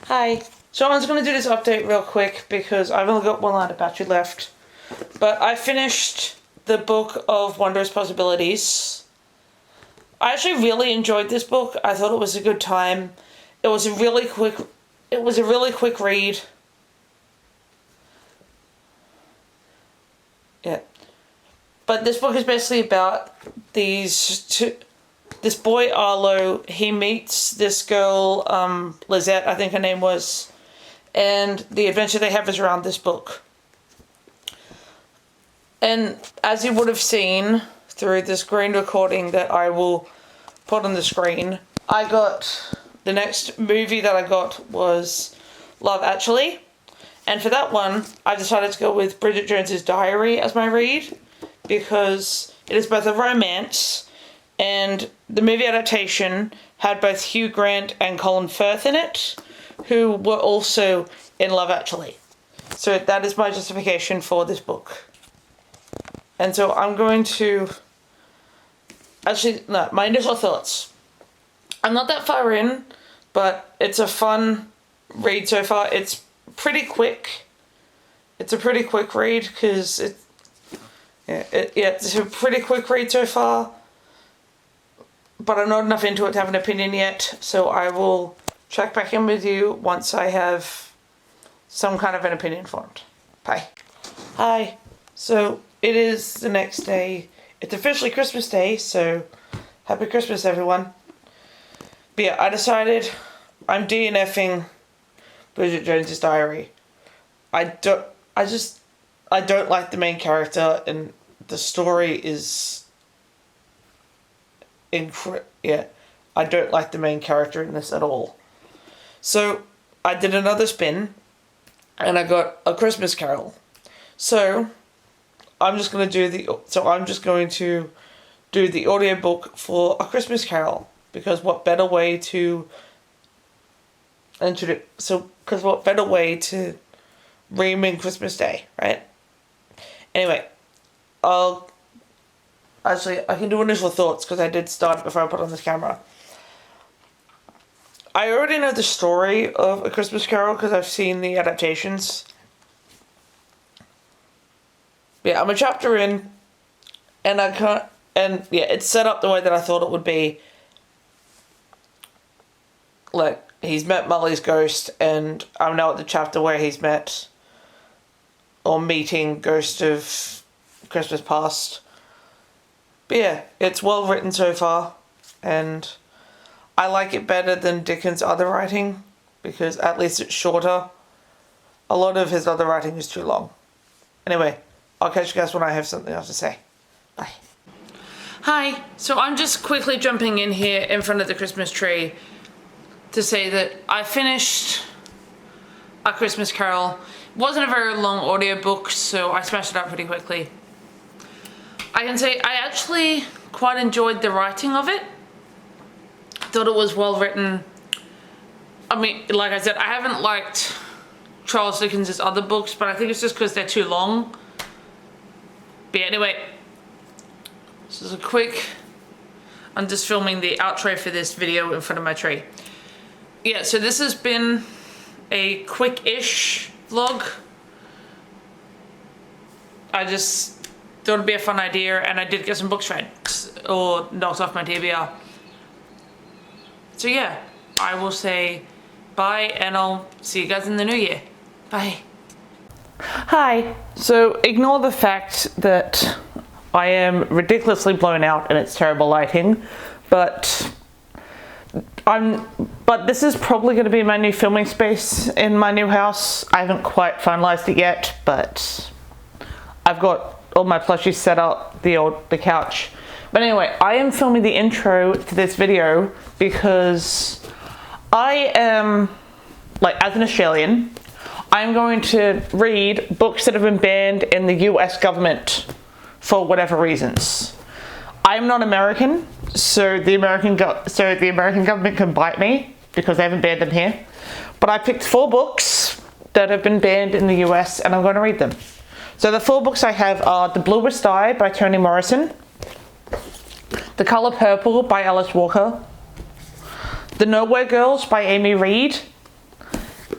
Hi. So I'm just going to do this update real quick because I've only got one line of battery left. But I finished the book of Wondrous Possibilities. I actually really enjoyed this book. I thought it was a good time. It was a really quick read. Yeah. But this book is basically about this boy Arlo. He meets this girl, Lizette, I think her name was, and the adventure they have is around this book. And as you would have seen through the screen recording that I will put on the screen, the next movie that I got was Love Actually. And for that one, I decided to go with Bridget Jones's Diary as my read because it is both a romance and the movie adaptation had both Hugh Grant and Colin Firth in it, who were also in Love Actually. So that is my justification for this book. And so I'm going to... my initial thoughts. I'm not that far in, but it's a fun read so far. It's pretty quick. It's a pretty quick read because it's a pretty quick read so far. But I'm not enough into it to have an opinion yet, so I will check back in with you once I have some kind of an opinion formed. Bye. Hi. So it is the next day. It's officially Christmas Day, so happy Christmas, everyone. But yeah, I decided I'm DNFing Bridget Jones's Diary. I don't like the main character, and the story is I don't like the main character in this at all. So I did another spin, and I got A Christmas Carol. So I'm just going to do the audiobook for A Christmas Carol, because what better way to ring Christmas Day, right? Anyway, I can do initial thoughts because I did start before I put on this camera. I already know the story of A Christmas Carol because I've seen the adaptations. Yeah, I'm a chapter in, and it's set up the way that I thought it would be. Like, he's met Molly's ghost, and I'm now at the chapter where he's meeting Ghost of Christmas Past. But yeah, it's well written so far, and I like it better than Dickens' other writing, because at least it's shorter. A lot of his other writing is too long. Anyway, I'll catch you guys when I have something else to say. Bye. Hi, so I'm just quickly jumping in here in front of the Christmas tree to say that I finished A Christmas Carol. It wasn't a very long audiobook, so I smashed it out pretty quickly. I can say I actually quite enjoyed the writing of it. Thought it was well written. I mean, like I said, I haven't liked Charles Dickens' other books, but I think it's just because they're too long. But yeah, anyway, this is I'm just filming the outro for this video in front of my tree. Yeah, so this has been a quick-ish vlog. I just thought it'd be a fun idea, and I did get some books read, or knocked off my TBR. So yeah, I will say bye, and I'll see you guys in the new year. Bye. Hi. So ignore the fact that I am ridiculously blown out and it's terrible lighting, but this is probably going to be my new filming space in my new house. I haven't quite finalized it yet, but I've got all my plushies set up, the couch. But anyway, I am filming the intro to this video because I am, as an Australian, I'm going to read books that have been banned in the US government for whatever reasons. I'm not American, so the American government can bite me because they haven't banned them here. But I picked 4 books that have been banned in the US, and I'm going to read them. So the 4 books I have are The Bluest Eye by Toni Morrison, The Color Purple by Alice Walker, The Nowhere Girls by Amy Reed,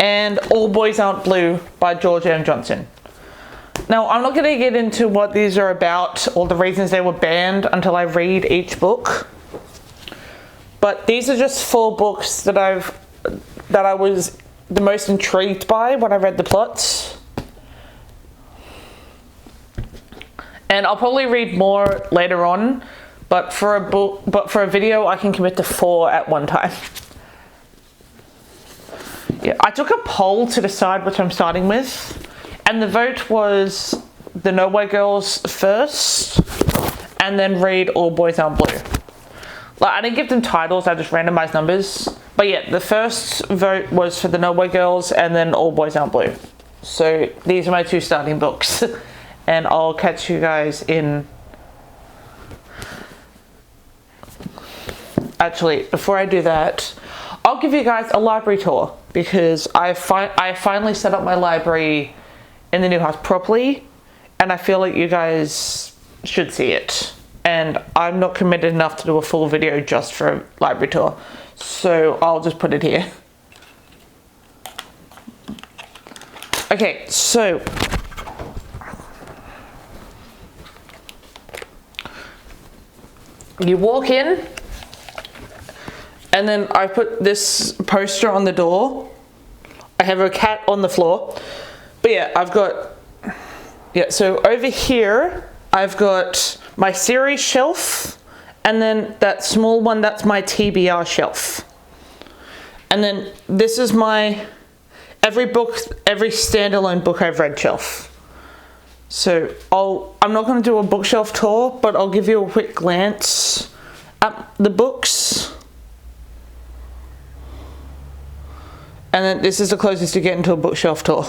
and All Boys Aren't Blue by George M. Johnson. Now, I'm not going to get into what these are about or the reasons they were banned until I read each book. But these are just 4 books that I was the most intrigued by when I read the plots. And I'll probably read more later on, but for a video I can commit to 4 at one time. Yeah, I took a poll to decide which I'm starting with, and the vote was The Nowhere Girls first, and then read All Boys Aren't Blue. Like, I didn't give them titles, I just randomized numbers. But yeah, the first vote was for The Nowhere Girls and then All Boys Aren't Blue. So these are my 2 starting books. And I'll catch you guys in... Actually, before I do that, I'll give you guys a library tour, because I finally set up my library in the new house properly, and I feel like you guys should see it. And I'm not committed enough to do a full video just for a library tour, so I'll just put it here. Okay, so you walk in, and then I put this poster on the door. I have a cat on the floor. But yeah, I've got, so over here, I've got my series shelf, and then that small one, that's my TBR shelf. And then this is my every standalone book I've read shelf. So I'm not going to do a bookshelf tour, but I'll give you a quick glance at the books. And then this is the closest to getting to a bookshelf tour.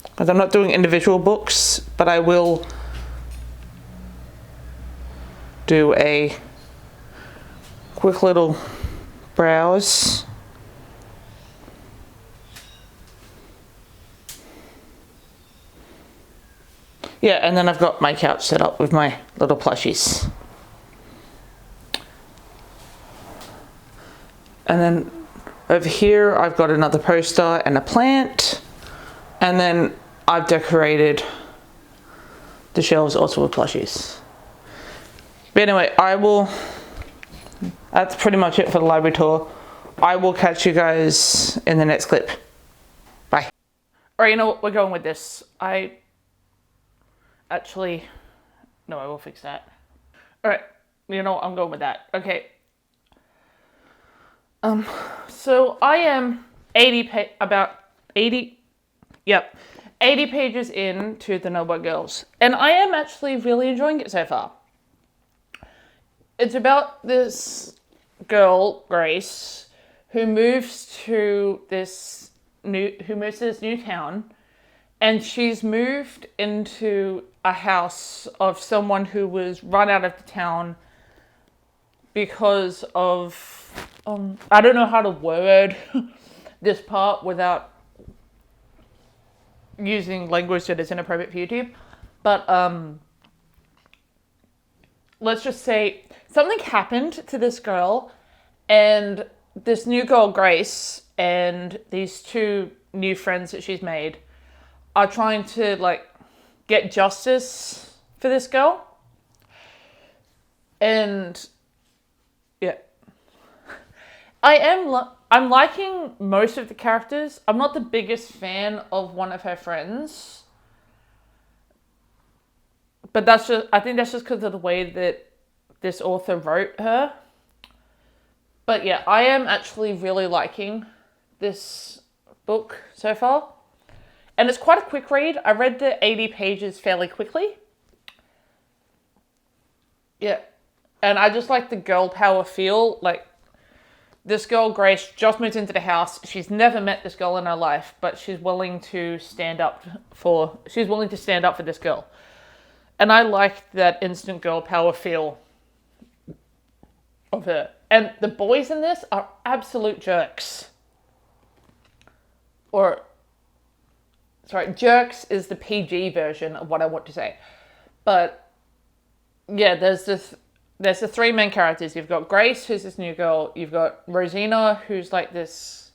Because I'm not doing individual books, but I will do a quick little browse. Yeah, and then I've got my couch set up with my little plushies. And then over here, I've got another poster and a plant. And then I've decorated the shelves also with plushies. But anyway, that's pretty much it for the library tour. I will catch you guys in the next clip. Bye. Alright, you know what? We're going with this. No, I will fix that. Alright, you know what? I'm going with that. Okay. So I am 80 pages into The Nowhere Girls, and I am actually really enjoying it so far. It's about this girl, Grace, who moves to this new town, and she's moved into a house of someone who was run out of the town because of I don't know how to word this part without using language that is inappropriate for YouTube, but let's just say something happened to this girl, and this new girl, Grace, and these 2 new friends that she's made are trying to like get justice for this girl. And yeah, I'm liking most of the characters. I'm not the biggest fan of one of her friends, but I think that's just because of the way that this author wrote her. But yeah, I am actually really liking this book so far. And it's quite a quick read. I read the 80 pages fairly quickly. Yeah. And I just like the girl power feel. Like, this girl, Grace, just moved into the house. She's never met this girl in her life, but she's willing to stand up for this girl. And I like that instant girl power feel of her. And the boys in this are absolute jerks. Jerks is the PG version of what I want to say. But yeah, there's the 3 main characters. You've got Grace, who's this new girl. You've got Rosina, who's like this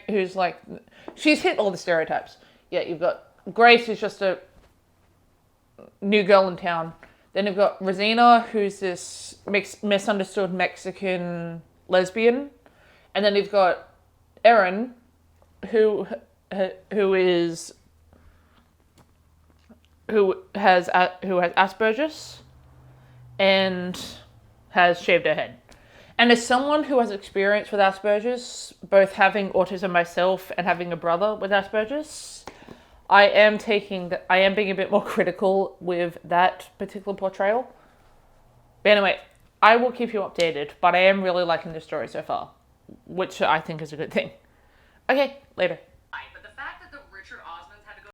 who's like, she's hit all the stereotypes. Yeah, you've got Grace, who's just a new girl in town. Then you've got Rosina, who's this misunderstood Mexican lesbian, and then you've got Erin, who has Asperger's and has shaved her head. And as someone who has experience with Asperger's, both having autism myself and having a brother with Asperger's, I am being a bit more critical with that particular portrayal. But anyway, I will keep you updated, but I am really liking the story so far, which I think is a good thing. Okay, later.